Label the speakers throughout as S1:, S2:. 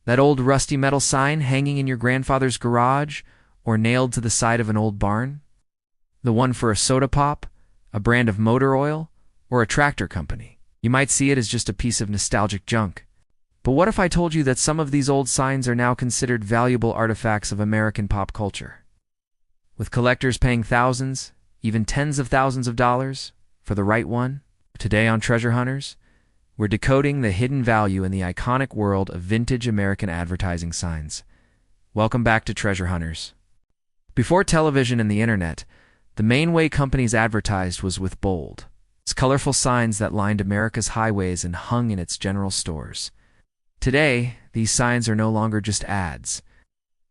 S1: That old rusty metal sign hanging in your grandfather's garage or nailed to the side of an old barn? The one for a soda pop, a brand of motor oil, or a tractor company? You might see it as just a piece of nostalgic junk. But what if I told you that some of these old signs are now considered valuable artifacts of American pop culture? With collectors paying thousands, even tens of thousands of dollars, for the right one? Today on Treasure Hunters, we're decoding the hidden value in the iconic world of vintage American advertising signs. Welcome back to Treasure Hunters. Before television and the internet, the main way companies advertised was with bold, colorful signs that lined America's highways and hung in its general stores. Today, these signs are no longer just ads.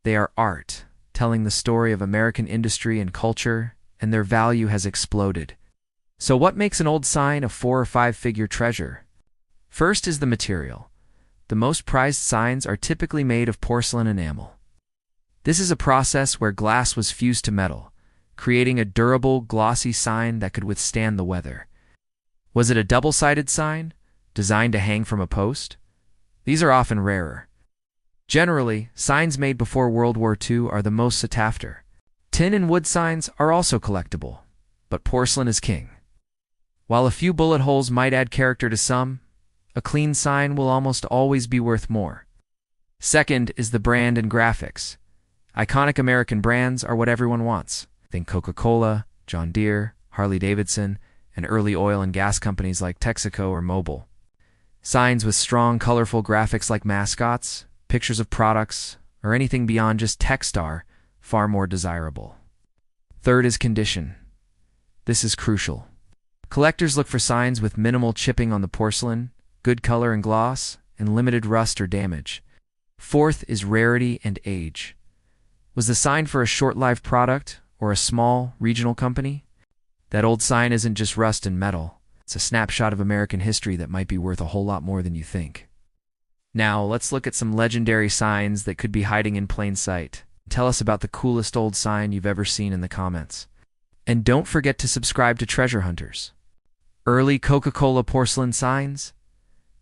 S1: They are art, telling the story of American industry and culture, and their value has exploded. So what makes an old sign a 4- or 5-figure treasure? First is the material. The most prized signs are typically made of porcelain enamel. This is a process where glass was fused to metal, creating a durable, glossy sign that could withstand the weather. Was it a double-sided sign, designed to hang from a post? These are often rarer. Generally, signs made before World War II are the most sought after. Tin and wood signs are also collectible, but porcelain is king. While a few bullet holes might add character to some, a clean sign will almost always be worth more. Second is the brand and graphics. Iconic American brands are what everyone wants. Think Coca-Cola, John Deere, Harley-Davidson, and early oil and gas companies like Texaco or Mobil. Signs with strong, colorful graphics like mascots, pictures of products, or anything beyond just text are far more desirable. Third is condition. This is crucial. Collectors look for signs with minimal chipping on the porcelain, good color and gloss, and limited rust or damage. Fourth is rarity and age. Was the sign for a short-lived product or a small, regional company? That old sign isn't just rust and metal. It's a snapshot of American history that might be worth a whole lot more than you think. Now, let's look at some legendary signs that could be hiding in plain sight. Tell us about the coolest old sign you've ever seen in the comments. And don't forget to subscribe to Treasure Hunters. Early Coca-Cola porcelain signs?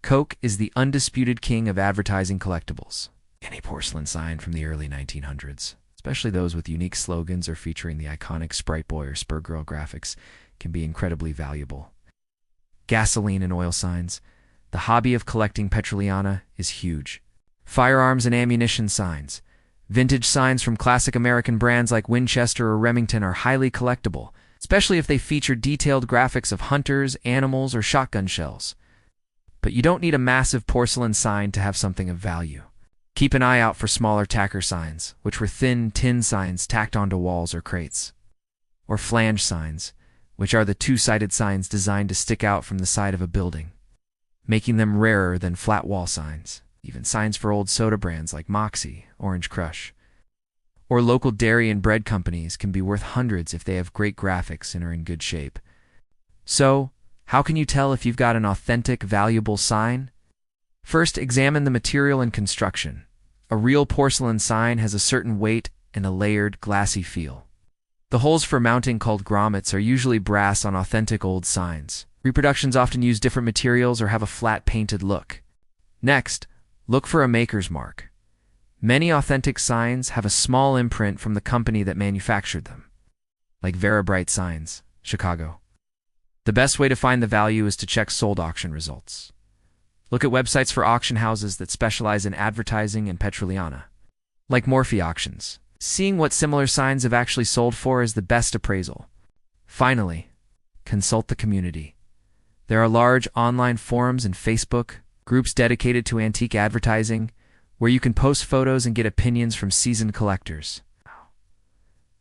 S1: Coke is the undisputed king of advertising collectibles. Any porcelain sign from the early 1900s, especially those with unique slogans or featuring the iconic Sprite Boy or Spur Girl graphics, can be incredibly valuable. Gasoline and oil signs. The hobby of collecting petroliana is huge. Firearms and ammunition signs. Vintage signs from classic American brands like Winchester or Remington are highly collectible, especially if they feature detailed graphics of hunters, animals, or shotgun shells. But you don't need a massive porcelain sign to have something of value. Keep an eye out for smaller tacker signs, which were thin tin signs tacked onto walls or crates. Or flange signs, which are the two-sided signs designed to stick out from the side of a building, making them rarer than flat wall signs. Even signs for old soda brands like Moxie, Orange Crush, or local dairy and bread companies can be worth hundreds if they have great graphics and are in good shape. So, how can you tell if you've got an authentic, valuable sign? First, examine the material and construction. A real porcelain sign has a certain weight and a layered, glassy feel. The holes for mounting, called grommets, are usually brass on authentic old signs. Reproductions often use different materials or have a flat painted look. Next, look for a maker's mark. Many authentic signs have a small imprint from the company that manufactured them, like Bright Signs, Chicago. The best way to find the value is to check sold auction results. Look at websites for auction houses that specialize in advertising and petroliana, like Morphe Auctions. Seeing what similar signs have actually sold for is the best appraisal. Finally, consult the community. There are large online forums and Facebook groups dedicated to antique advertising where you can post photos and get opinions from seasoned collectors.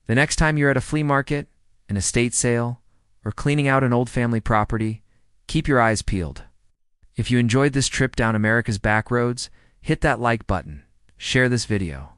S1: The next time you're at a flea market, an estate sale, or cleaning out an old family property, keep your eyes peeled. If you enjoyed this trip down America's back roads, hit that like button, share this video,